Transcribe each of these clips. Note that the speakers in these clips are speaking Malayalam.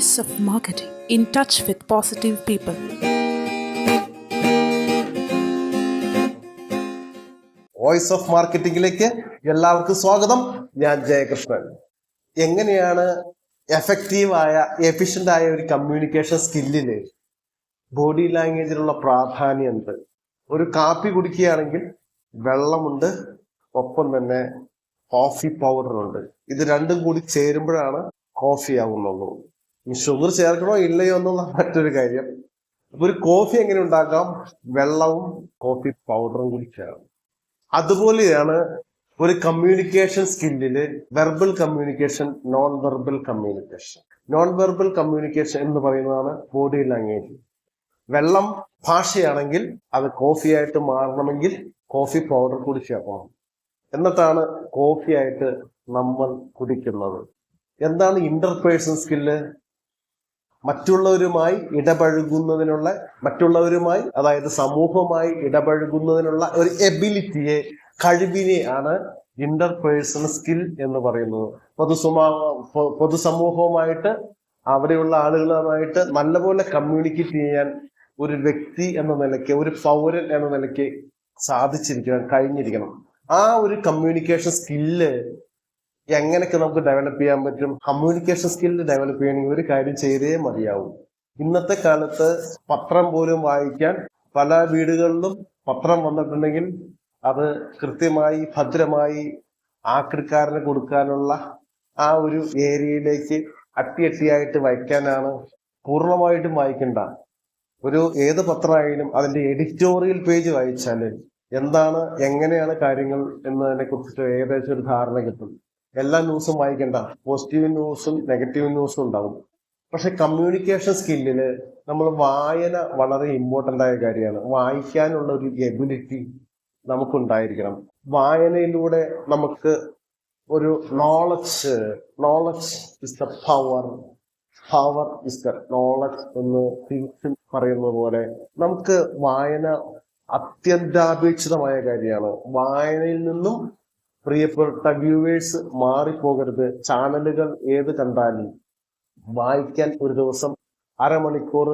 Voice of Marketing, in touch with positive people. Voice of മാർക്കറ്റിംഗിലേക്ക് എല്ലാവർക്കും സ്വാഗതം. ഞാൻ ജയകൃഷ്ണൻ. എങ്ങനെയാണ് എഫക്റ്റീവായ എഫിഷ്യൻ്റ് ആയ ഒരു കമ്മ്യൂണിക്കേഷൻ സ്കില്ലിന് ബോഡി ലാംഗ്വേജിലുള്ള പ്രാധാന്യം ഉണ്ട്. ഒരു കാപ്പി കുടിക്കുകയാണെങ്കിൽ വെള്ളമുണ്ട്, ഒപ്പം തന്നെ കോഫി പൗഡറുണ്ട്. ഇത് രണ്ടും കൂടി ചേരുമ്പോഴാണ് കോഫി ആവുന്നുള്ളൂ. ഈ ഷുഗർ ചേർക്കണോ ഇല്ലയോ എന്നുള്ള മറ്റൊരു കാര്യം. അപ്പൊ ഒരു കോഫി എങ്ങനെ ഉണ്ടാക്കാം? വെള്ളവും കോഫി പൗഡറും കൂടി ചേർന്ന്. അതുപോലെയാണ് ഒരു കമ്മ്യൂണിക്കേഷൻ സ്കില്ലില് verbal communication, non verbal communication. Non verbal communication എന്ന് പറയുന്നതാണ് ബോഡി ലാംഗ്വേജ്. വെള്ളം ഭാഷയാണെങ്കിൽ അത് കോഫിയായിട്ട് മാറണമെങ്കിൽ കോഫി പൗഡർ കൂടി ചേർക്കണം. എന്നിട്ടാണ് കോഫി ആയിട്ട് നമ്മൾ കുടിക്കുന്നത്. എന്താണ് ഇന്റർപേഴ്സണൽ സ്കില്ല്? മറ്റുള്ളവരുമായി ഇടപഴകുന്നതിനുള്ള, മറ്റുള്ളവരുമായി അതായത് സമൂഹവുമായി ഇടപഴകുന്നതിനുള്ള ഒരു എബിലിറ്റിയെ, കഴിവിനെയാണ് ഇന്റർപേഴ്സണൽ സ്കിൽ എന്ന് പറയുന്നത്. പൊതുസമൂഹവുമായിട്ട്, അവിടെയുള്ള ആളുകളുമായിട്ട് നല്ലപോലെ കമ്മ്യൂണിക്കേറ്റ് ചെയ്യാൻ ഒരു വ്യക്തി എന്ന നിലയ്ക്ക്, ഒരു പൗരൻ എന്ന നിലയ്ക്ക് കഴിഞ്ഞിരിക്കണം. ആ ഒരു കമ്മ്യൂണിക്കേഷൻ സ്കില്ല് എങ്ങനെയൊക്കെ നമുക്ക് ഡെവലപ്പ് ചെയ്യാൻ പറ്റും? കമ്മ്യൂണിക്കേഷൻ സ്കില്ല് ഡെവലപ്പ് ചെയ്യണമെങ്കിൽ ഒരു കാര്യം ചെയ്തേ മതിയാവും. ഇന്നത്തെ കാലത്ത് പത്രം പോലും വായിക്കാൻ പല വീടുകളിലും പത്രം വന്നിട്ടുണ്ടെങ്കിൽ അത് കൃത്യമായി ഭദ്രമായി ആക്രിക്കാരന് കൊടുക്കാനുള്ള ആ ഒരു ഏരിയയിലേക്ക് അട്ടിയായിട്ട് വായിക്കാനാണ്. പൂർണ്ണമായിട്ടും വായിക്കണ്ട. ഏത് പത്രമായാലും അതിന്റെ എഡിറ്റോറിയൽ പേജ് വായിച്ചാൽ എന്താണ്, എങ്ങനെയാണ് കാര്യങ്ങൾ എന്നതിനെ കുറിച്ചിട്ട് ഏകദേശം ഒരു ധാരണ കിട്ടും. എല്ലാ ന്യൂസും വായിക്കണ്ട. പോസിറ്റീവ് ന്യൂസും നെഗറ്റീവ് ന്യൂസും ഉണ്ടാവും. പക്ഷെ കമ്മ്യൂണിക്കേഷൻ സ്കില്ലില് നമ്മൾ വായന വളരെ ഇമ്പോർട്ടൻ്റ് ആയ കാര്യമാണ്. വായിക്കാനുള്ള ഒരു എബിലിറ്റി നമുക്കുണ്ടായിരിക്കണം. വായനയിലൂടെ നമുക്ക് ഒരു knowledge is the power is the knowledge എന്ന് തിരിച്ചും പറയുന്നത് പോലെ നമുക്ക് വായന അത്യന്താപേക്ഷിതമായ കാര്യമാണ്. വായനയിൽ നിന്നും പ്രിയപ്പെട്ട വ്യൂവേഴ്സ് മാറിപ്പോകരുത്. ചാനലുകൾ ഏത് കണ്ടാലും വായിക്കാൻ ഒരു ദിവസം അരമണിക്കൂർ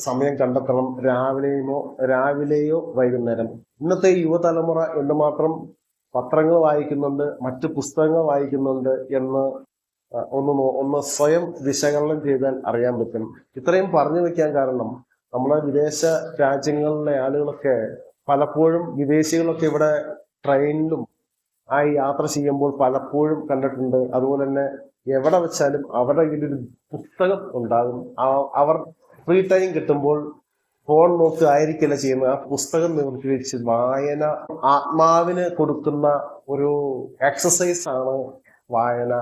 സമയം കണ്ടെത്തണം. രാവിലെയോ വൈകുന്നേരം. ഇന്നത്തെ യുവതലമുറ എന്തുമാത്രം പത്രങ്ങൾ വായിക്കുന്നുണ്ട്, മറ്റു പുസ്തകങ്ങൾ വായിക്കുന്നുണ്ട് എന്ന് ഒന്ന് സ്വയം വിശകലനം ചെയ്താൽ അറിയാൻ പറ്റും. ഇത്രയും പറഞ്ഞു വെക്കാൻ കാരണം, നമ്മളെ വിദേശ രാജ്യങ്ങളിലെ ആളുകളൊക്കെ പലപ്പോഴും, വിദേശികളൊക്കെ ഇവിടെ ട്രെയിനിലും യാത്ര ചെയ്യുമ്പോൾ പലപ്പോഴും കണ്ടിട്ടുണ്ട്. അതുപോലെ തന്നെ എവിടെ വെച്ചാലും അവരുടെ കയ്യിലൊരു പുസ്തകം ഉണ്ടാകും. അവർ ഫ്രീ ടൈം കിട്ടുമ്പോൾ ഫോൺ നോക്കുകയായിരിക്കില്ല ചെയ്യുന്നത്. ആ പുസ്തകം നിവർത്തി വെച്ച് വായന ആത്മാവിന് കൊടുക്കുന്ന ഒരു എക്സസൈസ് ആണ് വായന.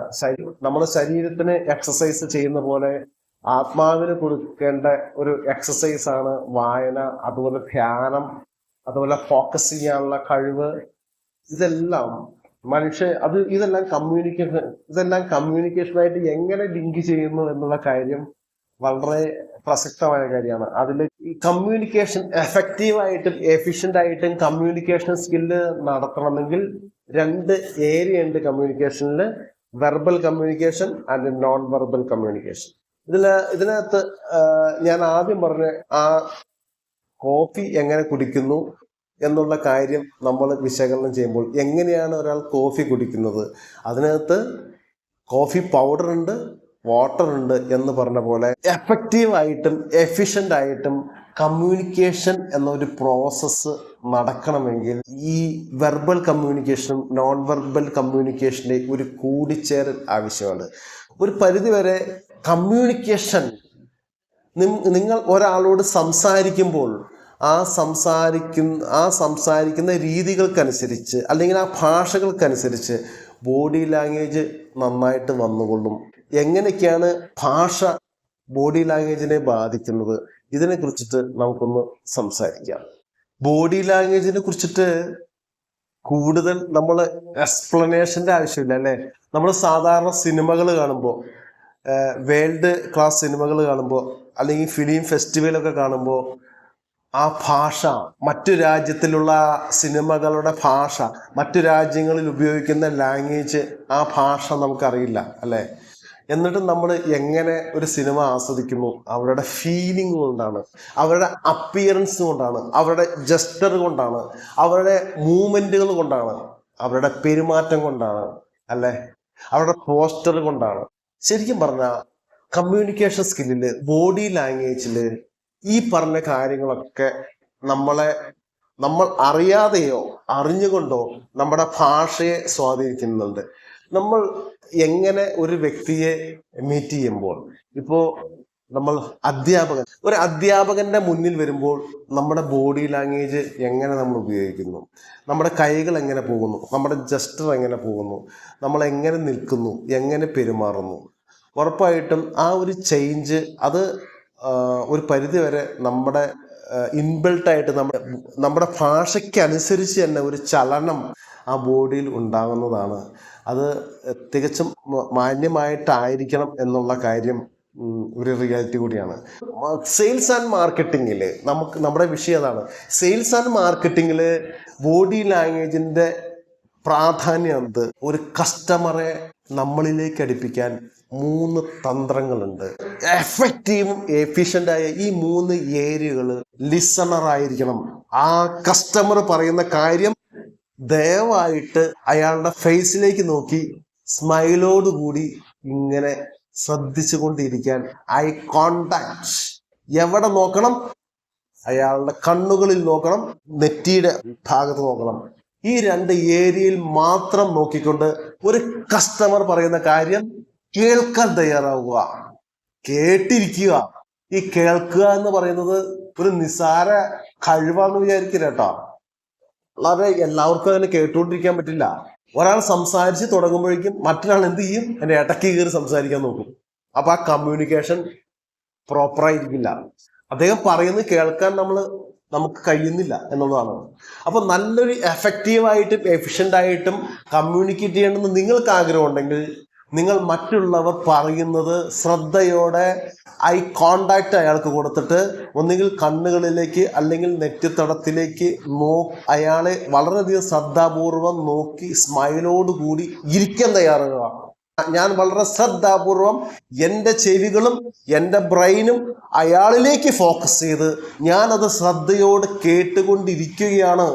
നമ്മുടെ ശരീരത്തിന് എക്സസൈസ് ചെയ്യുന്ന പോലെ ആത്മാവിന് കൊടുക്കേണ്ട ഒരു എക്സസൈസ് ആണ് വായന. അതുപോലെ ധ്യാനം, അതുപോലെ ഫോക്കസ് ചെയ്യാനുള്ള കഴിവ്. ഇതെല്ലാം ഇതെല്ലാം കമ്മ്യൂണിക്കേഷനായിട്ട് എങ്ങനെ ലിങ്ക് ചെയ്യുന്നു എന്നുള്ള കാര്യം വളരെ പ്രസക്തമായ കാര്യമാണ്. അതിൽ ഈ കമ്മ്യൂണിക്കേഷൻ എഫക്റ്റീവായിട്ടും എഫിഷ്യന്റ് ആയിട്ടും കമ്മ്യൂണിക്കേഷൻ സ്കില്ല് നടത്തണമെങ്കിൽ രണ്ട് ഏരിയ ഉണ്ട് കമ്മ്യൂണിക്കേഷനിൽ: verbal communication and non verbal communication. ഇതിനകത്ത് ഞാൻ ആദ്യം പറഞ്ഞ ആ കോഫി എങ്ങനെ കുടിക്കുന്നു എന്നുള്ള കാര്യം നമ്മൾ വിശകലനം ചെയ്യുമ്പോൾ, എങ്ങനെയാണ് ഒരാൾ കോഫി കുടിക്കുന്നത്? അതിനകത്ത് കോഫി പൗഡർ ഉണ്ട്, വാട്ടർ ഉണ്ട് എന്ന് പറഞ്ഞ പോലെ എഫക്റ്റീവായിട്ടും എഫിഷ്യൻ്റ് ആയിട്ടും കമ്മ്യൂണിക്കേഷൻ എന്നൊരു പ്രോസസ്സ് നടക്കണമെങ്കിൽ ഈ വെർബൽ കമ്മ്യൂണിക്കേഷനും നോൺ വെർബൽ കമ്മ്യൂണിക്കേഷൻ്റെ ഒരു കൂടിച്ചേരൽ ആവശ്യമാണ്. ഒരു പരിധിവരെ കമ്മ്യൂണിക്കേഷൻ, നിങ്ങൾ ഒരാളോട് സംസാരിക്കുമ്പോൾ ആ സംസാരിക്കുന്ന രീതികൾക്കനുസരിച്ച്, അല്ലെങ്കിൽ ആ ഭാഷകൾക്കനുസരിച്ച് ബോഡി ലാംഗ്വേജ് നന്നായിട്ട് വന്നുകൊള്ളും. എങ്ങനെയൊക്കെയാണ് ഭാഷ ബോഡി ലാംഗ്വേജിനെ ബാധിക്കുന്നത്? ഇതിനെ കുറിച്ചിട്ട് നമുക്കൊന്ന് സംസാരിക്കാം. ബോഡി ലാംഗ്വേജിനെ കുറിച്ചിട്ട് കൂടുതൽ നമ്മൾ എക്സ്പ്ലനേഷന്റെ ആവശ്യമില്ല, അല്ലേ? നമ്മൾ സാധാരണ സിനിമകൾ കാണുമ്പോൾ, വേൾഡ് ക്ലാസ് സിനിമകൾ കാണുമ്പോൾ, അല്ലെങ്കിൽ ഫിലിം ഫെസ്റ്റിവലൊക്കെ കാണുമ്പോൾ ആ ഭാഷ, മറ്റു രാജ്യത്തിലുള്ള സിനിമകളുടെ ഭാഷ, മറ്റു രാജ്യങ്ങളിൽ ഉപയോഗിക്കുന്ന ലാംഗ്വേജ്, ആ ഭാഷ നമുക്കറിയില്ല, അല്ലേ? എന്നിട്ട് നമ്മൾ എങ്ങനെ ഒരു സിനിമ ആസ്വദിക്കുന്നു? അവരുടെ ഫീലിംഗ് കൊണ്ടാണ്, അവരുടെ അപ്പിയറൻസ് കൊണ്ടാണ്, അവരുടെ ജസ്റ്റർ കൊണ്ടാണ്, അവരുടെ മൂവ്മെന്റുകൾ കൊണ്ടാണ്, അവരുടെ പെരുമാറ്റം കൊണ്ടാണ്, അല്ലെ, അവരുടെ പോസ്റ്റർ കൊണ്ടാണ്. ശരിക്കും പറഞ്ഞാൽ കമ്മ്യൂണിക്കേഷൻ സ്കില്ലില്, ബോഡി ലാംഗ്വേജില് ഈ പറഞ്ഞ കാര്യങ്ങളൊക്കെ നമ്മൾ അറിയാതെയോ അറിഞ്ഞുകൊണ്ടോ നമ്മുടെ ഭാഷയെ സ്വാധീനിക്കുന്നുണ്ട്. നമ്മൾ എങ്ങനെ ഒരു വ്യക്തിയെ മീറ്റ് ചെയ്യുമ്പോൾ, ഇപ്പോ നമ്മൾ ഒരു അധ്യാപകന്റെ മുന്നിൽ വരുമ്പോൾ നമ്മുടെ ബോഡി ലാംഗ്വേജ് എങ്ങനെ നമ്മൾ ഉപയോഗിക്കുന്നു, നമ്മുടെ കൈകൾ എങ്ങനെ പോകുന്നു, നമ്മുടെ ജസ്റ്റർ എങ്ങനെ പോകുന്നു, നമ്മൾ എങ്ങനെ നിൽക്കുന്നു, എങ്ങനെ പെരുമാറുന്നു, ഉറപ്പായിട്ടും ആ ഒരു ചേഞ്ച് അത് ഒരു പരിധി വരെ നമ്മുടെ ഇൻബിൽട്ടായിട്ട് നമ്മുടെ ഭാഷയ്ക്ക് അനുസരിച്ച് തന്നെ ഒരു ചലനം ആ ബോഡിയിൽ ഉണ്ടാകുന്നതാണ്. അത് തികച്ചും മാന്യമായിട്ടായിരിക്കണം എന്നുള്ള കാര്യം ഒരു റിയാലിറ്റി കൂടിയാണ്. സെയിൽസ് ആൻഡ് മാർക്കറ്റിങ്ങിൽ നമ്മുടെ വിഷയം അതാണ്. സെയിൽസ് ആൻഡ് മാർക്കറ്റിങ്ങിൽ ബോഡി ലാംഗ്വേജിന്റെ പ്രാധാന്യം എന്ത്? ഒരു കസ്റ്റമറെ നമ്മളിലേക്ക് അടുപ്പിക്കാൻ 3 തന്ത്രങ്ങളുണ്ട്. എഫക്റ്റീവും എഫിഷ്യൻ്റായ ഈ 3 ഏരിയകൾ ലിസണർ ആയിരിക്കണം. ആ കസ്റ്റമർ പറയുന്ന കാര്യം ദയവായിട്ട് അയാളുടെ ഫേസിലേക്ക് നോക്കി സ്മൈലോടുകൂടി ഇങ്ങനെ ശ്രദ്ധിച്ചു കൊണ്ടിരിക്കാൻ. ഐ കോണ്ടാക്ട് എവിടെ നോക്കണം? അയാളുടെ കണ്ണുകളിൽ നോക്കണം, നെറ്റിയുടെ ഭാഗത്ത് നോക്കണം. ഈ 2 ഏരിയയിൽ മാത്രം നോക്കിക്കൊണ്ട് ഒരു കസ്റ്റമർ പറയുന്ന കാര്യം കേൾക്കാൻ തയ്യാറാവുക, കേട്ടിരിക്കുക. ഈ കേൾക്കുക എന്ന് പറയുന്നത് ഒരു നിസ്സാര കഴിവാന്ന് വിചാരിക്കില്ല കേട്ടോ. വളരെ എല്ലാവർക്കും അതിനെ കേട്ടുകൊണ്ടിരിക്കാൻ പറ്റില്ല. ഒരാൾ സംസാരിച്ച് തുടങ്ങുമ്പോഴേക്കും മറ്റൊരാൾ എന്ത് ചെയ്യും? എൻ്റെ ഇടയ്ക്ക് കയറി സംസാരിക്കാൻ നോക്കും. അപ്പൊ ആ കമ്മ്യൂണിക്കേഷൻ പ്രോപ്പറായിരിക്കില്ല. അദ്ദേഹം പറയുന്നത് കേൾക്കാൻ നമുക്ക് കഴിയുന്നില്ല എന്നുള്ളതാണ്. അപ്പൊ നല്ലൊരു എഫക്റ്റീവായിട്ടും എഫിഷ്യൻ്റ് ആയിട്ടും കമ്മ്യൂണിക്കേറ്റ് ചെയ്യണമെന്ന് നിങ്ങൾക്ക് ആഗ്രഹം ഉണ്ടെങ്കിൽ നിങ്ങൾ മറ്റുള്ളവർ പറയുന്നത് ശ്രദ്ധയോടെ ഐ കോണ്ടാക്ട് അയാൾക്ക് കൊടുത്തിട്ട് ഒന്നുകിൽ കണ്ണുകളിലേക്ക് അല്ലെങ്കിൽ നെറ്റിത്തടത്തിലേക്ക് അയാളെ വളരെയധികം ശ്രദ്ധാപൂർവം നോക്കി സ്മൈലോടുകൂടി ഇരിക്കാൻ തയ്യാറാകുക. ഞാൻ വളരെ ശ്രദ്ധാപൂർവം എൻ്റെ ചെവികളും എൻ്റെ ബ്രെയിനും അയാളിലേക്ക് ഫോക്കസ് ചെയ്ത് ഞാനത് ശ്രദ്ധയോട് കേട്ടുകൊണ്ടിരിക്കുകയാണ്.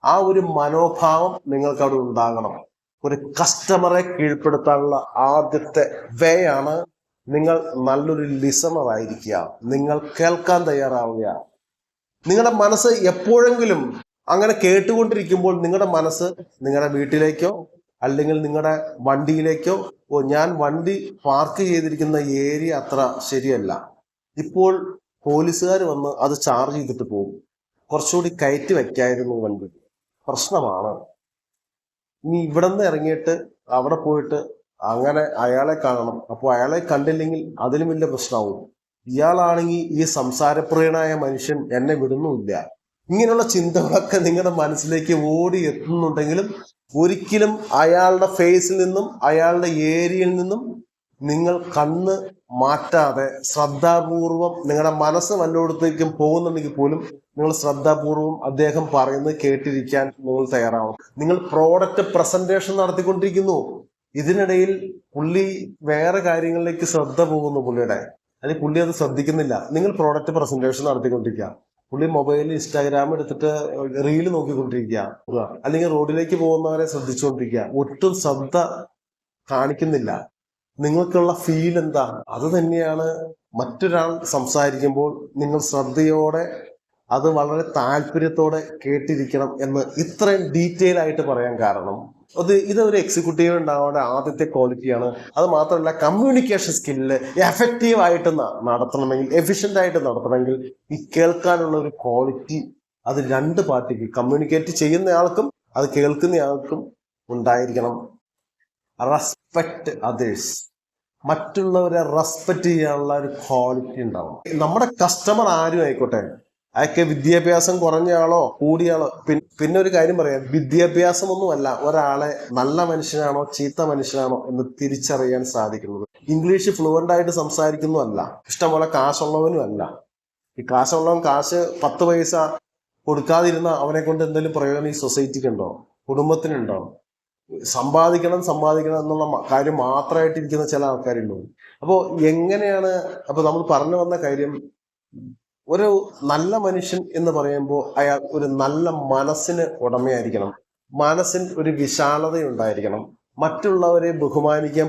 ആ ഒരു മനോഭാവം നിങ്ങൾക്ക് അവിടെ ഉണ്ടാകണം. ഒരു കസ്റ്റമറെ കീഴ്പ്പെടുത്താനുള്ള ആദ്യത്തെ വേ ആണ് നിങ്ങൾ നല്ലൊരു ലിസണർ ആയിരിക്കുക. നിങ്ങൾ കേൾക്കാൻ തയ്യാറാവുക. നിങ്ങളുടെ മനസ്സ് എപ്പോഴെങ്കിലും അങ്ങനെ കേട്ടുകൊണ്ടിരിക്കുമ്പോൾ നിങ്ങളുടെ മനസ്സ് നിങ്ങളുടെ വീട്ടിലേക്കോ അല്ലെങ്കിൽ നിങ്ങളുടെ വണ്ടിയിലേക്കോ, ഞാൻ വണ്ടി പാർക്ക് ചെയ്തിരിക്കുന്ന ഏരിയ അത്ര ശരിയല്ല, ഇപ്പോൾ പോലീസുകാർ വന്ന് അത് ചാർജ് ചെയ്തിട്ട് പോകും, കുറച്ചുകൂടി കയറ്റി വയ്ക്കായിരുന്നു വണ്ടി, പ്രശ്നമാണ്. ഇനി ഇവിടെ നിന്ന് ഇറങ്ങിയിട്ട് അവിടെ പോയിട്ട് അങ്ങനെ അയാളെ കാണണം, അപ്പോൾ അയാളെ കണ്ടില്ലെങ്കിൽ അതിലും വലിയ പ്രശ്നമാവും. ഇയാളാണെങ്കിൽ ഈ സംസാരപ്രിയനായ മനുഷ്യൻ എന്നെ വിടുന്നുമില്ല. ഇങ്ങനെയുള്ള ചിന്തകളൊക്കെ നിങ്ങളുടെ മനസ്സിലേക്ക് ഓടി എത്തുന്നുണ്ടെങ്കിലും ഒരിക്കലും അയാളുടെ ഫേസിൽ നിന്നും അയാളുടെ ഏരിയയിൽ നിന്നും നിങ്ങൾ കണ്ണ് മാറ്റാതെ ശ്രദ്ധാപൂർവം, നിങ്ങളുടെ മനസ്സ് വല്ലയിടത്തേക്കും പോകുന്നുണ്ടെങ്കിൽ പോലും നിങ്ങൾ ശ്രദ്ധാപൂർവം അദ്ദേഹം പറയുന്നത് കേട്ടിരിക്കാൻ നിങ്ങൾ തയ്യാറാവും. നിങ്ങൾ പ്രോഡക്റ്റ് പ്രസന്റേഷൻ നടത്തിക്കൊണ്ടിരിക്കുന്നു, ഇതിനിടയിൽ പുള്ളി വേറെ കാര്യങ്ങളിലേക്ക് ശ്രദ്ധ പോകുന്നു പുള്ളിയുടെ, അല്ലെങ്കിൽ പുള്ളി അത് ശ്രദ്ധിക്കുന്നില്ല. നിങ്ങൾ പ്രോഡക്റ്റ് പ്രസന്റേഷൻ നടത്തിക്കൊണ്ടിരിക്കുക, പുള്ളി മൊബൈലിൽ ഇൻസ്റ്റാഗ്രാം എടുത്തിട്ട് റീല് നോക്കിക്കൊണ്ടിരിക്കുക, അല്ലെങ്കിൽ റോഡിലേക്ക് പോകുന്നവരെ ശ്രദ്ധിച്ചുകൊണ്ടിരിക്കുക, ഒട്ടും ശ്രദ്ധ കാണിക്കുന്നില്ല. നിങ്ങൾക്കുള്ള ഫീൽ എന്താ? അത് തന്നെയാണ് മറ്റൊരാൾ സംസാരിക്കുമ്പോൾ നിങ്ങൾ ശ്രദ്ധയോടെ അത് വളരെ താല്പര്യത്തോടെ കേട്ടിരിക്കണം എന്ന് ഇത്രയും ഡീറ്റെയിൽ ആയിട്ട് പറയാൻ കാരണം ഇതൊരു എക്സിക്യൂട്ടീവ് ഉണ്ടാവേണ്ട ആദ്യത്തെ ക്വാളിറ്റിയാണ്. അത് മാത്രമല്ല, കമ്മ്യൂണിക്കേഷൻ സ്കില്ല് എഫക്റ്റീവ് ആയിട്ട് നടത്തണമെങ്കിൽ, എഫിഷ്യൻ്റ് ആയിട്ട് നടത്തണമെങ്കിൽ ഈ കേൾക്കാനുള്ള ഒരു ക്വാളിറ്റി അത് 2 പാർട്ടിക്ക്, കമ്മ്യൂണിക്കേറ്റ് ചെയ്യുന്നയാൾക്കും അത് കേൾക്കുന്നയാൾക്കും ഉണ്ടായിരിക്കണം. റെസ്പെക്ട് അതേഴ്സ്, മറ്റുള്ളവരെ റെസ്പെക്ട് ചെയ്യാനുള്ള ഒരു ക്വാളിറ്റി ഉണ്ടാവും. നമ്മുടെ കസ്റ്റമർ ആരും ആയിക്കോട്ടെ, അതൊക്കെ വിദ്യാഭ്യാസം കുറഞ്ഞയാളോ കൂടിയാളോ. പിന്നെ ഒരു കാര്യം പറയാം, വിദ്യാഭ്യാസമൊന്നുമല്ല ഒരാളെ നല്ല മനുഷ്യനാണോ ചീത്ത മനുഷ്യനാണോ എന്ന് തിരിച്ചറിയാൻ സാധിക്കുന്നത്. ഇംഗ്ലീഷ് ഫ്ലുവൻ്റ് ആയിട്ട് സംസാരിക്കുന്നതല്ല, ഇഷ്ടംപോലെ കാശുള്ളവനും അല്ല. ഈ കാശുള്ളവൻ കാശ് 10 പൈസ കൊടുക്കാതിരുന്ന അവനെ കൊണ്ട് എന്തെങ്കിലും പ്രയോജനം ഈ സൊസൈറ്റിക്ക് ഉണ്ടോ, കുടുംബത്തിനുണ്ടോ? സമ്പാദിക്കണം എന്നുള്ള കാര്യം മാത്രമായിട്ടിരിക്കുന്ന ചില ആൾക്കാരുണ്ട്. അപ്പോൾ എങ്ങനെയാണ്, അപ്പൊ നമ്മൾ പറഞ്ഞു വന്ന കാര്യം, ഒരു നല്ല മനുഷ്യൻ എന്ന് പറയുമ്പോൾ അയാൾ ഒരു നല്ല മനസ്സിന് ഉടമയായിരിക്കണം, മനസ്സിൽ ഒരു വിശാലത ഉണ്ടായിരിക്കണം, മറ്റുള്ളവരെ ബഹുമാനിക്കാൻ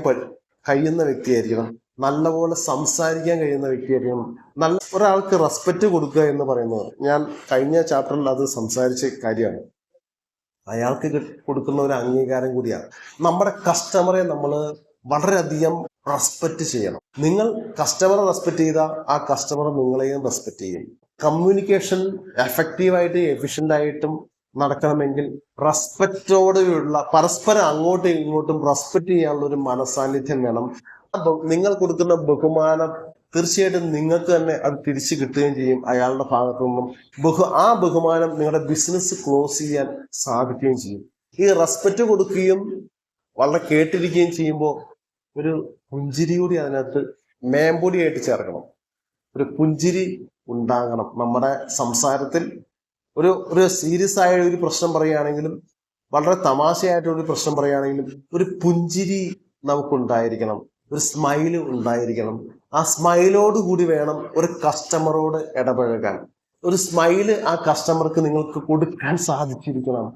കഴിയുന്ന വ്യക്തിയായിരിക്കണം, നല്ലപോലെ സംസാരിക്കാൻ കഴിയുന്ന വ്യക്തിയായിരിക്കണം, നല്ല ഒരാൾക്ക് റെസ്പെക്റ്റ് കൊടുക്കുക എന്ന് പറയുന്നത് ഞാൻ കഴിഞ്ഞ ചാപ്റ്ററിൽ അത് സംസാരിച്ച കാര്യമാണ്. അയാൾക്ക് കൊടുക്കുന്ന ഒരു അംഗീകാരം കൂടിയാണ്. നമ്മുടെ കസ്റ്റമറെ നമ്മൾ വളരെയധികം റെസ്പെക്റ്റ് ചെയ്യണം. നിങ്ങൾ കസ്റ്റമറെ റെസ്പെക്റ്റ് ചെയ്താൽ ആ കസ്റ്റമർ നിങ്ങളെയും റെസ്പെക്റ്റ് ചെയ്യും. കമ്മ്യൂണിക്കേഷൻ എഫക്റ്റീവായിട്ട് എഫിഷ്യൻ്റ് ആയിട്ടും നടക്കണമെങ്കിൽ റെസ്പെക്റ്റോടെയുള്ള പരസ്പരം അങ്ങോട്ടും ഇങ്ങോട്ടും റെസ്പെക്റ്റ് ചെയ്യാനുള്ള ഒരു മനസാന്നിധ്യം വേണം. നിങ്ങൾ കൊടുക്കുന്ന ബഹുമാനം തീർച്ചയായിട്ടും നിങ്ങൾക്ക് തന്നെ അത് തിരിച്ചു കിട്ടുകയും ചെയ്യും. അയാളുടെ ഭാഗത്തു നിന്നും ആ ബഹുമാനം നിങ്ങളുടെ ബിസിനസ് ക്ലോസ് ചെയ്യാൻ സാധിക്കുകയും ചെയ്യും. ഈ റെസ്പെക്റ്റ് കൊടുക്കുകയും വളരെ കേട്ടിരിക്കുകയും ചെയ്യുമ്പോൾ ഒരു പുഞ്ചിരി കൂടി അതിനകത്ത് മേമ്പൊടിയായിട്ട് ചേർക്കണം. ഒരു പുഞ്ചിരി ഉണ്ടാകണം നമ്മുടെ സംസാരത്തിൽ. ഒരു സീരിയസ് ആയ ഒരു പ്രശ്നം പറയുകയാണെങ്കിലും വളരെ തമാശയായിട്ടൊരു പ്രശ്നം പറയുകയാണെങ്കിലും ഒരു പുഞ്ചിരി നമുക്കുണ്ടായിരിക്കണം, ഒരു സ്മൈല് ഉണ്ടായിരിക്കണം. ആ സ്മൈലോട് കൂടി വേണം ഒരു കസ്റ്റമറോട് ഇടപഴകാൻ. ഒരു സ്മൈല് ആ കസ്റ്റമർക്ക് നിങ്ങൾക്ക് കൊടുക്കാൻ സാധിച്ചിരിക്കണം.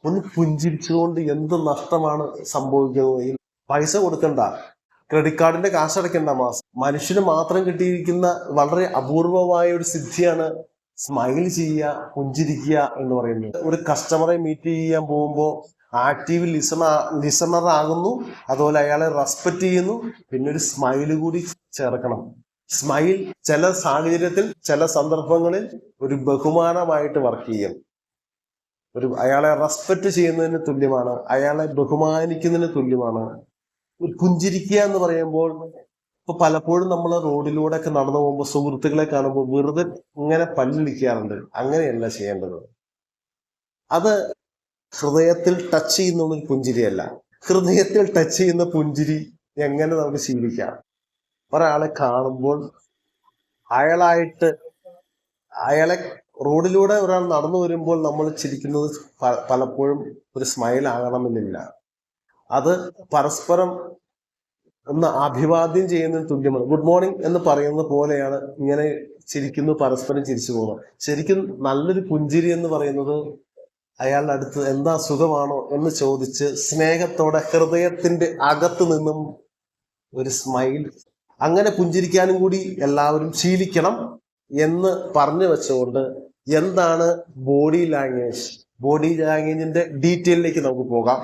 ഒന്ന് പുഞ്ചിരിച്ചുകൊണ്ട് എന്ത് നഷ്ടമാണ് സംഭവിക്കുന്നത്? പൈസ കൊടുക്കണ്ട, ക്രെഡിറ്റ് കാർഡിന്റെ കാശ് അടയ്ക്കണ്ട മാസം. മനുഷ്യന് മാത്രം കിട്ടിയിരിക്കുന്ന വളരെ അപൂർവമായ ഒരു സിദ്ധിയാണ് സ്മൈൽ ചെയ്യുക, പുഞ്ചിരിക്കുക എന്ന് പറയുന്നത്. ഒരു കസ്റ്റമറെ മീറ്റ് ചെയ്യാൻ പോകുമ്പോൾ ആക്റ്റീവ് ലിസണർ ആകുന്നു, അതുപോലെ അയാളെ റെസ്പെക്ട് ചെയ്യുന്നു, പിന്നെ ഒരു സ്മൈല് കൂടി ചേർക്കണം. സ്മൈൽ ചില സാഹചര്യത്തിൽ ചില സന്ദർഭങ്ങളിൽ ഒരു ബഹുമാനമായിട്ട് വർക്ക് ചെയ്യും. അയാളെ റെസ്പെക്ട് ചെയ്യുന്നതിന് തുല്യമാണ്, അയാളെ ബഹുമാനിക്കുന്നതിന് തുല്യമാണ്. ഒരു പുഞ്ചിരിക്കുക എന്ന് പറയുമ്പോൾ ഇപ്പൊ പലപ്പോഴും നമ്മൾ റോഡിലൂടെ ഒക്കെ നടന്നു പോകുമ്പോൾ സുഹൃത്തുക്കളെ കാണുമ്പോൾ വെറുതെ ഇങ്ങനെ പല്ലിളിക്കാറുണ്ട്. അങ്ങനെയല്ല ചെയ്യേണ്ടത്. അത് ഹൃദയത്തിൽ ടച്ച് ചെയ്യുന്ന ഒരു പുഞ്ചിരിയല്ല. ഹൃദയത്തിൽ ടച്ച് ചെയ്യുന്ന പുഞ്ചിരി എങ്ങനെ നമുക്ക് ശീലിക്കാം? ഒരാളെ കാണുമ്പോൾ അയാളെ റോഡിലൂടെ ഒരാൾ നടന്നു വരുമ്പോൾ നമ്മൾ ചിരിക്കുന്നത് പലപ്പോഴും ഒരു സ്മൈൽ ആകണമെന്നില്ല. അത് പരസ്പരം ഒന്ന് അഭിവാദ്യം ചെയ്യുന്നതിന് തുല്യമാണ്. ഗുഡ് മോർണിംഗ് എന്ന് പറയുന്ന പോലെയാണ് ഇങ്ങനെ ചിരിക്കുന്നു, പരസ്പരം ചിരിച്ചു പോകുന്നത്. ശരിക്കും നല്ലൊരു പുഞ്ചിരി എന്ന് പറയുന്നത് അയാളുടെ അടുത്ത് എന്താ സുഖമാണോ എന്ന് ചോദിച്ച് സ്നേഹത്തോടെ ഹൃദയത്തിന്റെ അകത്ത് നിന്നും ഒരു സ്മൈൽ, അങ്ങനെ പുഞ്ചിരിക്കാനും കൂടി എല്ലാവരും ശീലിക്കണം എന്ന് പറഞ്ഞു വെച്ചുകൊണ്ട് എന്താണ് ബോഡി ലാംഗ്വേജിന്റെ ഡീറ്റെയിലേക്ക് നമുക്ക് പോകാം.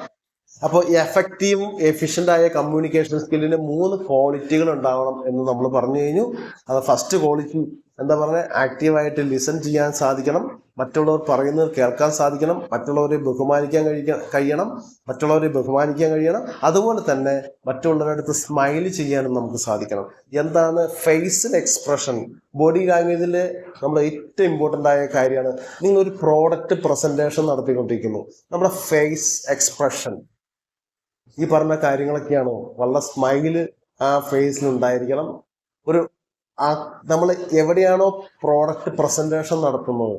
അപ്പോൾ എഫക്റ്റീവും എഫിഷ്യൻ്റ് ആയ കമ്മ്യൂണിക്കേഷൻ സ്കില്ലിന് 3 ക്വാളിറ്റികൾ ഉണ്ടാവണം എന്ന് നമ്മൾ പറഞ്ഞു കഴിഞ്ഞു. അത് ഫസ്റ്റ് ക്വാളിറ്റി എന്താ പറഞ്ഞാൽ, ആക്റ്റീവായിട്ട് ലിസൺ ചെയ്യാൻ സാധിക്കണം, മറ്റുള്ളവർ പറയുന്നത് കേൾക്കാൻ സാധിക്കണം, മറ്റുള്ളവരെ ബഹുമാനിക്കാൻ കഴിയണം. അതുപോലെ തന്നെ മറ്റുള്ളവരുടെ അടുത്ത് സ്മൈൽ ചെയ്യാനും നമുക്ക് സാധിക്കണം. എന്താണ് ഫേഷ്യൽ എക്സ്പ്രഷൻ? ബോഡി ലാംഗ്വേജിൽ നമ്മൾ ഏറ്റവും ഇമ്പോർട്ടൻ്റ് ആയ കാര്യമാണ്. നിങ്ങളൊരു പ്രോഡക്റ്റ് പ്രസന്റേഷൻ നടത്തിക്കൊണ്ടിരിക്കുന്നു, നമ്മുടെ ഫേസ് എക്സ്പ്രഷൻ ഈ പറഞ്ഞ കാര്യങ്ങളൊക്കെയാണോ? വളരെ സ്മൈല് ആ ഫേസിൽ ഉണ്ടായിരിക്കണം. നമ്മൾ എവിടെയാണോ പ്രോഡക്റ്റ് പ്രസന്റേഷൻ നടത്തുന്നത്,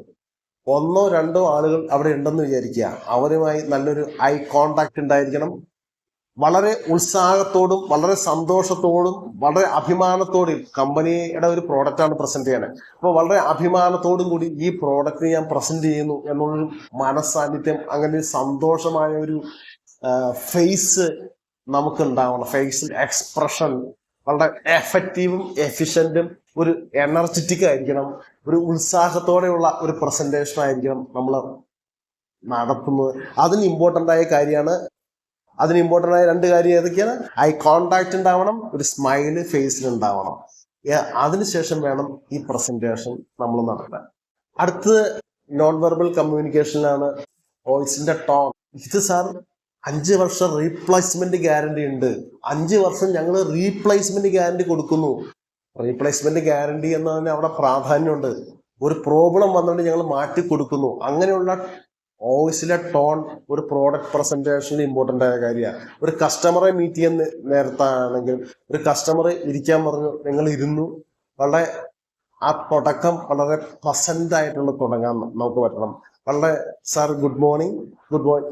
1 or 2 ആളുകൾ അവിടെ ഉണ്ടെന്ന് വിചാരിക്കുക, അവരുമായി നല്ലൊരു ഐ കോണ്ടാക്ട് ഉണ്ടായിരിക്കണം. വളരെ ഉത്സാഹത്തോടും വളരെ സന്തോഷത്തോടും വളരെ അഭിമാനത്തോടും, കമ്പനിയുടെ ഒരു പ്രോഡക്റ്റാണ് പ്രസന്റ് ചെയ്യണത്, അപ്പോൾ വളരെ അഭിമാനത്തോടും കൂടി ഈ പ്രോഡക്റ്റ് ഞാൻ പ്രസന്റ് ചെയ്യുന്നു എന്നുള്ളൊരു മനസാന്നിധ്യം, അങ്ങനെ ഒരു സന്തോഷമായ ഒരു ഫേസ് നമുക്ക് ഉണ്ടാവണം. ഫേസ് എക്സ്പ്രഷൻ വളരെ എഫക്റ്റീവും എഫിഷ്യന്റും ഒരു എനർജറ്റിക് ആയിരിക്കണം. ഒരു ഉത്സാഹത്തോടെയുള്ള ഒരു പ്രസന്റേഷൻ ആയിരിക്കണം നമ്മൾ നടത്തുന്നത്. അതിന് ഇമ്പോർട്ടൻ്റ് ആയ കാര്യമാണ്. അതിന് ഇമ്പോർട്ടൻ്റ് ആയ 2 കാര്യം ഏതൊക്കെയാണ്? ഐ കോണ്ടാക്ട് ഉണ്ടാവണം, ഒരു സ്മൈല് ഫേസിൽ ഉണ്ടാവണം. അതിനുശേഷം വേണം ഈ പ്രസന്റേഷൻ നമ്മൾ നടത്താൻ. അടുത്തത് നോൺ വെർബൽ കമ്മ്യൂണിക്കേഷനിലാണ് വോയിസിന്റെ ടോൺ. ഇത് സാർ 5 വർഷം റീപ്ലേസ്മെന്റ് ഗ്യാരണ്ടി ഉണ്ട്, 5 വർഷം ഞങ്ങൾ റീപ്ലേസ്മെന്റ് ഗ്യാരണ്ടി കൊടുക്കുന്നു. റീപ്ലേസ്മെന്റ് ഗ്യാരണ്ടി എന്നതിന് അവിടെ പ്രാധാന്യമുണ്ട്. ഒരു പ്രോബ്ലം വന്നുകൊണ്ട് ഞങ്ങൾ മാറ്റി കൊടുക്കുന്നു. അങ്ങനെയുള്ള വോയിസിലെ ടോൺ ഒരു പ്രോഡക്റ്റ് പ്രസന്റേഷനിൽ ഇമ്പോർട്ടൻ്റ് ആയ കാര്യമാണ്. ഒരു കസ്റ്റമറെ മീറ്റ് ചെയ്യാൻ നേരത്താണെങ്കിൽ ഒരു കസ്റ്റമർ ഇരിക്കാൻ പറഞ്ഞു, നിങ്ങൾ ഇരുന്നു. വളരെ ആ തുടക്കം വളരെ പ്ലസന്റ് ആയിട്ടുള്ള തുടങ്ങാൻ നമുക്ക് പറ്റണം. വളരെ സാർ ഗുഡ് മോർണിംഗ്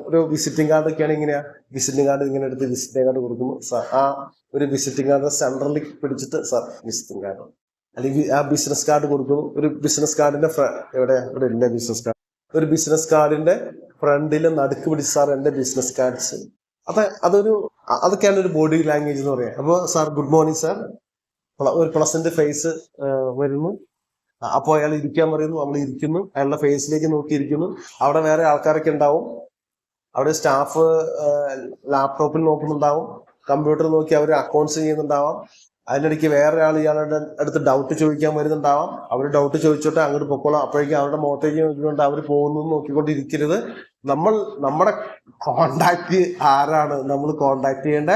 ഒരു വിസിറ്റിംഗ് കാർഡ് ഒക്കെയാണ് ഇങ്ങനെയാ വിസിറ്റിംഗ് കാർഡ് ഇങ്ങനെ എടുത്ത് വിസിറ്റിംഗ് കാർഡ് കൊടുക്കുന്നു സാർ ആ ഒരു വിസിറ്റിംഗ് കാർഡ് സെൻട്രലിൽ പിടിച്ചിട്ട് സാർ വിസിറ്റിംഗ് കാർഡ് അല്ലെങ്കിൽ ആ ബിസിനസ് കാർഡ് കൊടുക്കുന്നു ഒരു ബിസിനസ് കാർഡിന്റെ ഇവിടെ ഇല്ല ബിസിനസ് കാർഡ് ഒരു ബിസിനസ് കാർഡിന്റെ ഫ്രണ്ടിൽ നടുക്ക് പിടിച്ച് സാർ എന്റെ ബിസിനസ് കാർഡ്സ് അതൊക്കെയാണ് ഒരു ബോഡി ലാംഗ്വേജ് എന്ന് പറയാം. അപ്പോൾ സാർ ഗുഡ് മോർണിംഗ് സാർ ഒരു പ്ലസന്റ് ഫേസ് വരുന്നു. അപ്പോൾ അയാൾ ഇരിക്കാൻ പറയുന്നു, നമ്മൾ ഇരിക്കുന്നു, അയാളുടെ ഫേസിലേക്ക് നോക്കിയിരിക്കുന്നു. അവിടെ വേറെ ആൾക്കാരൊക്കെ ഉണ്ടാവും, അവിടെ സ്റ്റാഫ് ലാപ്ടോപ്പിൽ നോക്കുന്നുണ്ടാവും, കമ്പ്യൂട്ടർ നോക്കി അവർ അക്കൗണ്ട്സ് ചെയ്യുന്നുണ്ടാവാം. അതിനിടയ്ക്ക് വേറെ ആൾ ഇയാളുടെ അടുത്ത് ഡൗട്ട് ചോദിക്കാൻ വരുന്നുണ്ടാവാം. അവർ ഡൗട്ട് ചോദിച്ചോട്ടെ അങ്ങോട്ട് പൊക്കോളാം. അപ്പോഴേക്കും അവരുടെ മുഖത്തേക്ക് നോക്കിക്കൊണ്ട് അവർ പോകുന്നു നോക്കിക്കൊണ്ടിരിക്കരുത്. നമ്മുടെ കോണ്ടാക്ട് ആരാണ് നമ്മൾ കോണ്ടാക്ട് ചെയ്യേണ്ട?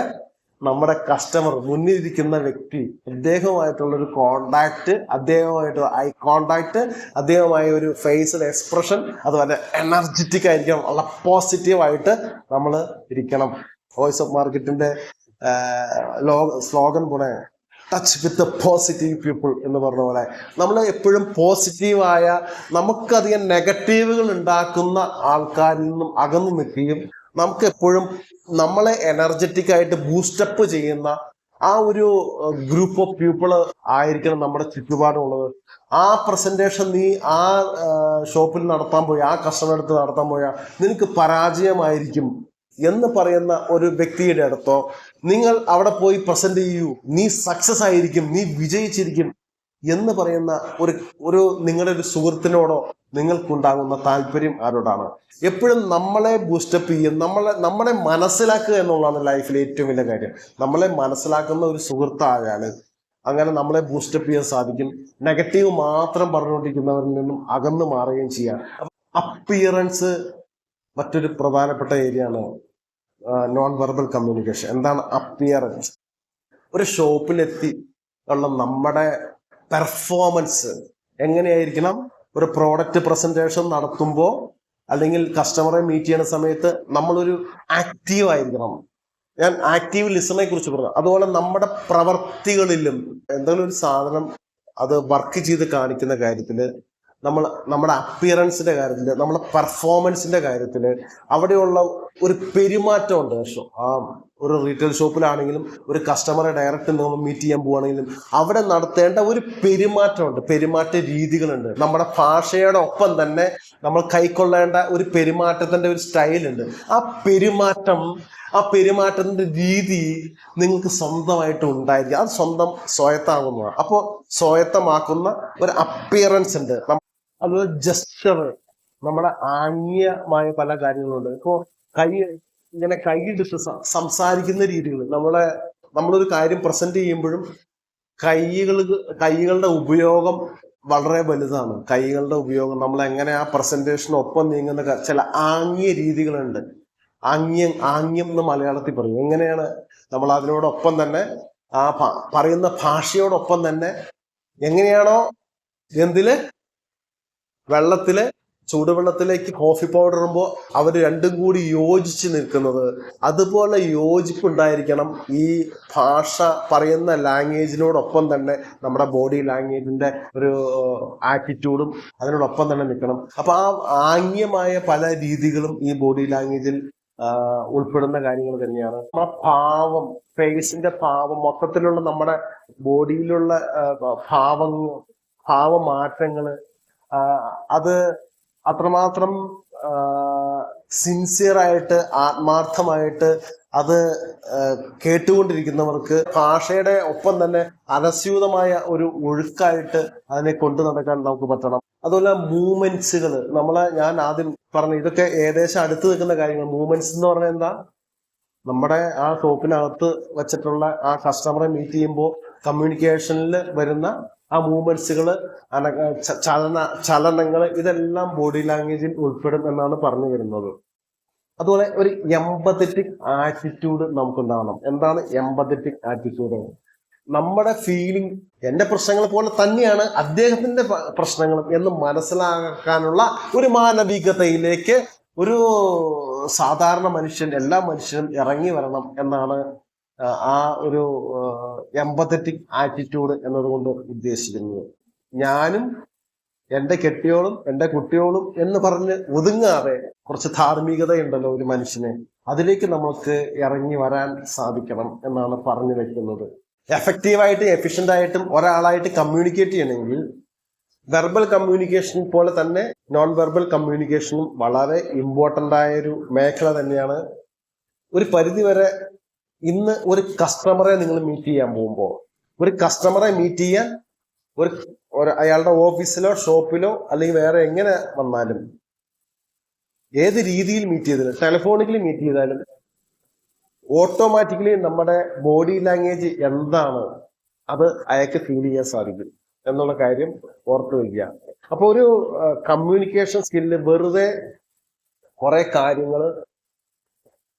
നമ്മുടെ കസ്റ്റമർ, മുന്നിലിരിക്കുന്ന വ്യക്തി, അദ്ദേഹവുമായിട്ടുള്ള ഒരു കോണ്ടാക്ട്, അദ്ദേഹമായിട്ട് ഐ കോണ്ടാക്ട്, അദ്ദേഹമായ ഒരു ഫേസിൽ എക്സ്പ്രഷൻ അതുപോലെ എനർജറ്റിക് ആയിരിക്കണം, വളരെ പോസിറ്റീവായിട്ട് നമ്മൾ ഇരിക്കണം. വോയിസ് ഓഫ് മാർക്കറ്റിന്റെ സ്ലോഗൻ പോലെ ടച്ച് വിത്ത് പോസിറ്റീവ് പീപ്പിൾ എന്ന് പറഞ്ഞ പോലെ നമ്മൾ എപ്പോഴും പോസിറ്റീവായ, നമുക്കധികം നെഗറ്റീവുകൾ ഉണ്ടാക്കുന്ന ആൾക്കാരിൽ നിന്നും അകന്നു നിൽക്കുകയും നമുക്ക് എപ്പോഴും നമ്മളെ എനർജറ്റിക് ആയിട്ട് ബൂസ്റ്റപ്പ് ചെയ്യുന്ന ആ ഒരു ഗ്രൂപ്പ് ഓഫ് പീപ്പിൾ ആയിരിക്കണം നമ്മുടെ ചുറ്റുപാടുള്ളത്. ആ പ്രസന്റേഷൻ നീ ആ ഷോപ്പിൽ നടത്താൻ പോയാൽ, ആ കസ്റ്റമർ അടുത്ത് നടത്താൻ പോയാൽ നിനക്ക് പരാജയമായിരിക്കും എന്ന് പറയുന്ന ഒരു വ്യക്തിയുടെ അടുത്തോ നിങ്ങൾ അവിടെ പോയി പ്രസന്റ് ചെയ്യൂ, നീ സക്സസ് ആയിരിക്കും, നീ വിജയിച്ചിരിക്കും എന്ന് പറയുന്ന ഒരു നിങ്ങളുടെ ഒരു സുഹൃത്തിനോടോ നിങ്ങൾക്കുണ്ടാകുന്ന താല്പര്യം ആരോടാണ്? എപ്പോഴും നമ്മളെ ബൂസ്റ്റപ്പ് ചെയ്യും, നമ്മളെ മനസ്സിലാക്കുക എന്നുള്ളതാണ് ലൈഫിലെ ഏറ്റവും വലിയ കാര്യം. നമ്മളെ മനസ്സിലാക്കുന്ന ഒരു സുഹൃത്തായാൽ അങ്ങനെ നമ്മളെ ബൂസ്റ്റപ്പ് ചെയ്യാൻ സാധിക്കും. നെഗറ്റീവ് മാത്രം പറഞ്ഞുകൊണ്ടിരിക്കുന്നവരിൽ നിന്നും അകന്നു മാറുകയും ചെയ്യാം. അപ്പിയറൻസ് മറ്റൊരു പ്രധാനപ്പെട്ട ഏരിയ ആണ് നോൺ വെർബൽ കമ്മ്യൂണിക്കേഷൻ. എന്താണ് അപ്പിയറൻസ്? ഒരു ഷോപ്പിലെത്തി ഉള്ള നമ്മുടെ പെർഫോമൻസ് എങ്ങനെയായിരിക്കണം? ഒരു പ്രോഡക്റ്റ് പ്രസന്റേഷൻ നടത്തുമ്പോൾ അല്ലെങ്കിൽ കസ്റ്റമറെ മീറ്റ് ചെയ്യുന്ന സമയത്ത് നമ്മളൊരു ആക്റ്റീവ് ആയിരിക്കണം. ഞാൻ ആക്റ്റീവ് ലിസണറെ കുറിച്ച് പറഞ്ഞു. അതുപോലെ നമ്മുടെ പ്രവർത്തികളിലും എന്തെങ്കിലും ഒരു സാധനം അത് വർക്ക് ചെയ്ത് കാണിക്കുന്ന കാര്യത്തിൽ, നമ്മുടെ അപ്പിയറൻസിന്റെ കാര്യത്തിൽ, നമ്മുടെ പെർഫോമൻസിന്റെ കാര്യത്തിൽ അവിടെയുള്ള ഒരു പെരുമാറ്റമുണ്ട്. ഒരു റീറ്റെയിൽ ഷോപ്പിലാണെങ്കിലും ഒരു കസ്റ്റമറെ ഡയറക്റ്റ് നമ്മൾ മീറ്റ് ചെയ്യാൻ പോവുകയാണെങ്കിലും അവിടെ നടത്തേണ്ട ഒരു പെരുമാറ്റമുണ്ട്, പെരുമാറ്റ രീതികളുണ്ട്. നമ്മുടെ ഭാഷയുടെ ഒപ്പം തന്നെ നമ്മൾ കൈക്കൊള്ളേണ്ട ഒരു പെരുമാറ്റത്തിന്റെ ഒരു സ്റ്റൈലുണ്ട്. ആ പെരുമാറ്റത്തിന്റെ രീതി നിങ്ങൾക്ക് സ്വന്തമായിട്ട് ഉണ്ടായിരിക്കും. അത് സ്വന്തം സ്വായത്താകുന്നതാണ്. അപ്പോൾ സ്വായത്തമാക്കുന്ന ഒരു അപ്പിയറൻസ് ഉണ്ട്. അതുപോലെ ജസ്റ്റർ, നമ്മുടെ ആംഗ്യമായ പല കാര്യങ്ങളുണ്ട്. ഇപ്പോൾ ഇങ്ങനെ കൈയിടിട്ട് സംസാരിക്കുന്ന രീതികൾ, നമ്മളൊരു കാര്യം പ്രസന്റ് ചെയ്യുമ്പോഴും കൈകളുടെ ഉപയോഗം വളരെ വലുതാണ്. കൈകളുടെ ഉപയോഗം നമ്മൾ എങ്ങനെ ആ പ്രസന്റേഷനൊപ്പം നീങ്ങുന്ന ചില ആംഗ്യ രീതികളുണ്ട്. ആംഗ്യം എന്ന് മലയാളത്തിൽ പറയും. എങ്ങനെയാണ് നമ്മൾ അതിനോടൊപ്പം തന്നെ ആ പറയുന്ന ഭാഷയോടൊപ്പം തന്നെ എങ്ങനെയാണോ വെള്ളത്തില് ചൂടുവെള്ളത്തിലേക്ക് കോഫി പൗഡർ ഇടുമ്പോൾ അവർ രണ്ടും കൂടി യോജിച്ച് നിൽക്കുന്നത്, അതുപോലെ യോജിപ്പുണ്ടായിരിക്കണം ഈ ഭാഷ പറയുന്ന ലാംഗ്വേജിനോടൊപ്പം തന്നെ നമ്മുടെ ബോഡി ലാംഗ്വേജിന്റെ ഒരു ആറ്റിറ്റ്യൂഡും അതിനോടൊപ്പം തന്നെ നിൽക്കണം. അപ്പൊ ആ ആംഗ്യമായ പല രീതികളും ഈ ബോഡി ലാംഗ്വേജിൽ ഉൾപ്പെടുന്ന കാര്യങ്ങൾ തന്നെയാണ്. നമ്മുടെ ഭാവം, ഫേസിന്റെ ഭാവം, മൊത്തത്തിലുള്ള നമ്മുടെ ബോഡിയിലുള്ള ഭാവമാറ്റങ്ങള് അത് അത്രമാത്രം സിൻസിയറായിട്ട് ആത്മാർത്ഥമായിട്ട് അത് കേട്ടുകൊണ്ടിരിക്കുന്നവർക്ക് ഭാഷയുടെ ഒപ്പം തന്നെ അനസ്യൂതമായ ഒരു ഒഴുക്കായിട്ട് അതിനെ കൊണ്ടു നടക്കാൻ നമുക്ക് പറ്റണം. അതുപോലെ മൂവ്മെന്റ്സുകൾ, ഞാൻ ആദ്യം പറഞ്ഞു ഇതൊക്കെ ഏകദേശം അടുത്ത് നിൽക്കുന്ന കാര്യങ്ങൾ. മൂവ്മെന്റ്സ് എന്ന് പറഞ്ഞാൽ എന്താ? നമ്മുടെ ആ ഷോപ്പിനകത്ത് വെച്ചിട്ടുള്ള ആ കസ്റ്റമറെ മീറ്റ് ചെയ്യുമ്പോൾ കമ്മ്യൂണിക്കേഷനിൽ വരുന്ന ആ മൂവ്മെന്റ്സുകൾ, ചലനങ്ങൾ, ഇതെല്ലാം ബോഡി ലാംഗ്വേജിൽ ഉൾപ്പെടും എന്നാണ് പറഞ്ഞു വരുന്നത്. അതുപോലെ ഒരു എംപതറ്റിക് ആറ്റിറ്റ്യൂഡ് നമുക്കുണ്ടാവണം. എന്താണ് എംപതറ്റിക് ആറ്റിറ്റ്യൂഡ്? നമ്മുടെ ഫീലിംഗ് എന്റെ പ്രശ്നങ്ങൾ പോലെ തന്നെയാണ് അദ്ദേഹത്തിന്റെ പ്രശ്നങ്ങളും എന്ന് മനസ്സിലാക്കാനുള്ള ഒരു മാനവികതയിലേക്ക് ഒരു സാധാരണ മനുഷ്യൻ, എല്ലാ മനുഷ്യനും ഇറങ്ങി വരണം എന്നാണ് ആ ഒരു എംപതറ്റിക് ആറ്റിറ്റ്യൂഡ് എന്നതുകൊണ്ട് ഉദ്ദേശിക്കുന്നത്. ഞാനും എന്റെ കെട്ടിയോളും എന്റെ കുട്ടിയോളും എന്ന് പറഞ്ഞ് ഒതുങ്ങാതെ കുറച്ച് ധാർമ്മികതയുണ്ടല്ലോ ഒരു മനുഷ്യന്, അതിലേക്ക് നമുക്ക് ഇറങ്ങി വരാൻ സാധിക്കണം എന്നാണ് പറഞ്ഞു വെക്കുന്നത്. എഫക്റ്റീവായിട്ടും എഫിഷ്യന്റ് ആയിട്ടും ഒരാളായിട്ട് കമ്മ്യൂണിക്കേറ്റ് ചെയ്യണമെങ്കിൽ വെർബൽ കമ്മ്യൂണിക്കേഷൻ പോലെ തന്നെ നോൺ വെർബൽ കമ്മ്യൂണിക്കേഷനും വളരെ ഇമ്പോർട്ടന്റ് ആയ ഒരു മേഖല തന്നെയാണ്. ഒരു പരിധിവരെ ഇന്ന് ഒരു കസ്റ്റമറെ നിങ്ങൾ മീറ്റ് ചെയ്യാൻ പോകുമ്പോൾ, ഒരു കസ്റ്റമറെ മീറ്റ് ചെയ്യാൻ ഒരു അയാളുടെ ഓഫീസിലോ ഷോപ്പിലോ അല്ലെങ്കിൽ വേറെ എങ്ങനെ വന്നാലും, ഏത് രീതിയിൽ മീറ്റ് ചെയ്താലും, ടെലിഫോണിക്കലി മീറ്റ് ചെയ്താലും ഓട്ടോമാറ്റിക്കലി നമ്മുടെ ബോഡി ലാംഗ്വേജ് എന്താണ് അത് അയാൾക്ക് ഫീൽ ചെയ്യാൻ സാധിക്കും എന്നുള്ള കാര്യം ഓർത്തു വയ്ക്കുക. അപ്പൊ ഒരു കമ്മ്യൂണിക്കേഷൻ സ്കില്ല് വെറുതെ കുറെ കാര്യങ്ങൾ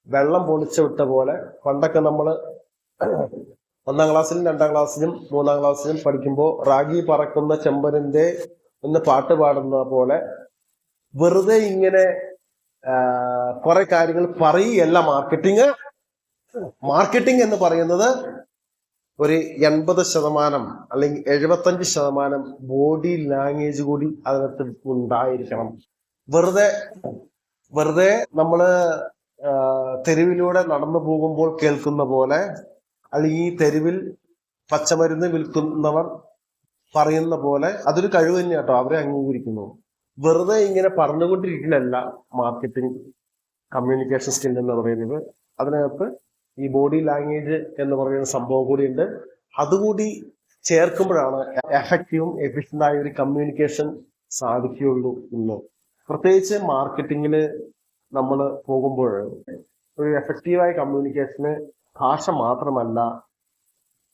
വെള്ളം പൊളിച്ചു വിട്ട പോലെ, പണ്ടൊക്കെ നമ്മൾ 1-ാം ക്ലാസ്സിലും 2-ാം ക്ലാസ്സിലും 3-ാം ക്ലാസ്സിലും പഠിക്കുമ്പോൾ റാഗി പറക്കുന്ന ചെമ്പരന്റെ എന്ന് പാട്ട് പാടുന്ന പോലെ വെറുതെ ഇങ്ങനെ കുറെ കാര്യങ്ങൾ പറയുകയല്ല മാർക്കറ്റിംഗ് എന്ന് പറയുന്നത് ഒരു 80% അല്ലെങ്കിൽ 75% ബോഡി ലാംഗ്വേജ് കൂടി അതിനകത്ത് ഉണ്ടായിരിക്കണം. വെറുതെ നമ്മള് തെരുവിലൂടെ നടന്നു പോകുമ്പോൾ കേൾക്കുന്ന പോലെ, അല്ലെങ്കിൽ ഈ തെരുവിൽ പച്ചമരുന്ന് വിൽക്കുന്നവർ പറയുന്ന പോലെ, അതൊരു കഴിവ് തന്നെ കേട്ടോ, അവരെ അംഗീകരിക്കുന്നു. വെറുതെ ഇങ്ങനെ പറഞ്ഞുകൊണ്ടിരിക്കലല്ല മാർക്കറ്റിംഗ് കമ്മ്യൂണിക്കേഷൻ സ്കിൽ എന്ന് പറയുന്നത്. അതിനകത്ത് ഈ ബോഡി ലാംഗ്വേജ് എന്ന് പറയുന്ന സംഭവം കൂടിയുണ്ട്. അതുകൂടി ചേർക്കുമ്പോഴാണ് എഫക്റ്റീവും എഫിഷ്യന്റ് ആയ ഒരു കമ്മ്യൂണിക്കേഷൻ സാധിക്കുകയുള്ളൂ. ഇന്ന് പ്രത്യേകിച്ച് മാർക്കറ്റിങ്ങില് നമ്മൾ പോകുമ്പോൾ ഒരു എഫക്റ്റീവായ കമ്മ്യൂണിക്കേഷന് ഭാഷ മാത്രമല്ല,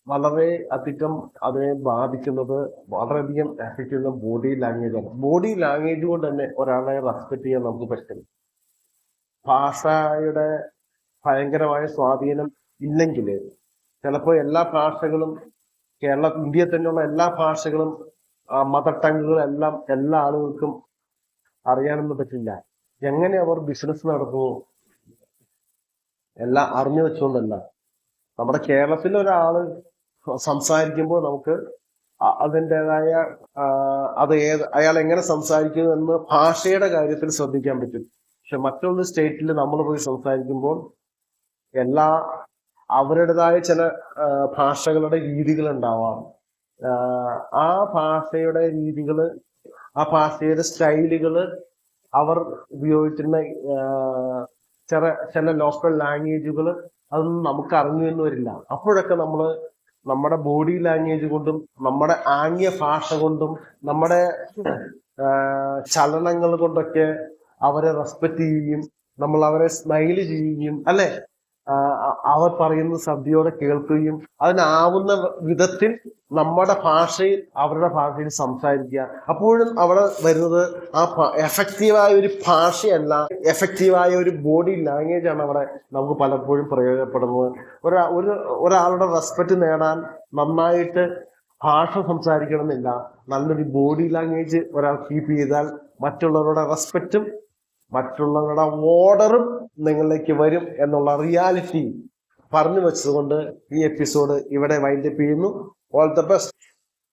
വളരെ അധികം അതിനെ ബാധിക്കുന്നത് വളരെയധികം എഫക്റ്റ് ചെയ്യുന്ന ബോഡി ലാംഗ്വേജാണ്. ബോഡി ലാംഗ്വേജ് കൊണ്ട് തന്നെ ഒരാളെ റെസ്പെക്ട് ചെയ്യാൻ നമുക്ക് പറ്റും. ഭാഷയുടെ ഭയങ്കരമായ സ്വാധീനം ഇല്ലെങ്കിൽ ചിലപ്പോൾ എല്ലാ ഭാഷകളും, ഇന്ത്യയിൽ തന്നെയുള്ള എല്ലാ ഭാഷകളും മദർ ടങ്ങുകളെല്ലാം എല്ലാ ആളുകൾക്കും അറിയാനൊന്നും പറ്റില്ല. എങ്ങനെ അവർ ബിസിനസ് നടത്തുന്നു എല്ലാം അറിഞ്ഞു വെച്ചുകൊണ്ടല്ല. നമ്മുടെ കേരളത്തിലെ ഒരാള് സംസാരിക്കുമ്പോൾ നമുക്ക് അതിൻ്റെതായ അയാൾ എങ്ങനെ സംസാരിക്കുന്നു എന്ന് ഭാഷയുടെ കാര്യത്തിൽ ശ്രദ്ധിക്കാൻ പറ്റും. പക്ഷെ മറ്റൊരു സ്റ്റേറ്റിൽ നമ്മൾ പോയി സംസാരിക്കുമ്പോൾ അവരുടേതായ ചില ഭാഷകളുടെ രീതികൾ ഉണ്ടാവാം. ആ ഭാഷയുടെ രീതികള്, ആ ഭാഷയുടെ സ്റ്റൈലുകള്, അവർ ഉപയോഗിക്കുന്ന ചില ലോക്കൽ ലാംഗ്വേജുകൾ അതൊന്നും നമുക്ക് അറിഞ്ഞു എന്ന് വരില്ല. അപ്പോഴൊക്കെ നമ്മുടെ ബോഡി ലാംഗ്വേജ് കൊണ്ടും നമ്മുടെ ആംഗ്യ ഭാഷ കൊണ്ടും നമ്മുടെ ചലനങ്ങൾ കൊണ്ടൊക്കെ അവരെ റെസ്പെക്ട് ചെയ്യുകയും നമ്മൾ അവരെ സ്മൈല് ചെയ്യുകയും, അല്ലെ, അവർ പറയുന്ന ശ്രദ്ധയോടെ കേൾക്കുകയും അതിനാവുന്ന വിധത്തിൽ നമ്മുടെ ഭാഷയിൽ അവരുടെ ഭാഷയിൽ സംസാരിക്കുക. അപ്പോഴും അവിടെ വരുന്നത് ആ എഫക്റ്റീവായ ഒരു ഭാഷയല്ല, എഫക്റ്റീവായ ഒരു ബോഡി ലാംഗ്വേജ് ആണ് അവിടെ നമുക്ക് പലപ്പോഴും പ്രയോജനപ്പെടുന്നത്. ഒരാളുടെ റെസ്പെക്ട് നേടാൻ നന്നായിട്ട് ഭാഷ സംസാരിക്കണമെന്നില്ല, നല്ലൊരു ബോഡി ലാംഗ്വേജ് ഒരാൾ കീപ്പ് ചെയ്താൽ മറ്റുള്ളവരുടെ റെസ്പെക്റ്റും മറ്റുള്ളവരുടെ ഓർഡറും നിങ്ങളിലേക്ക് വരും എന്നുള്ള റിയാലിറ്റി പറഞ്ഞു വെച്ചതുകൊണ്ട് ഈ എപ്പിസോഡ് ഇവിടെ വൈൻഡപ്പ് ചെയ്യുന്നു. All the best.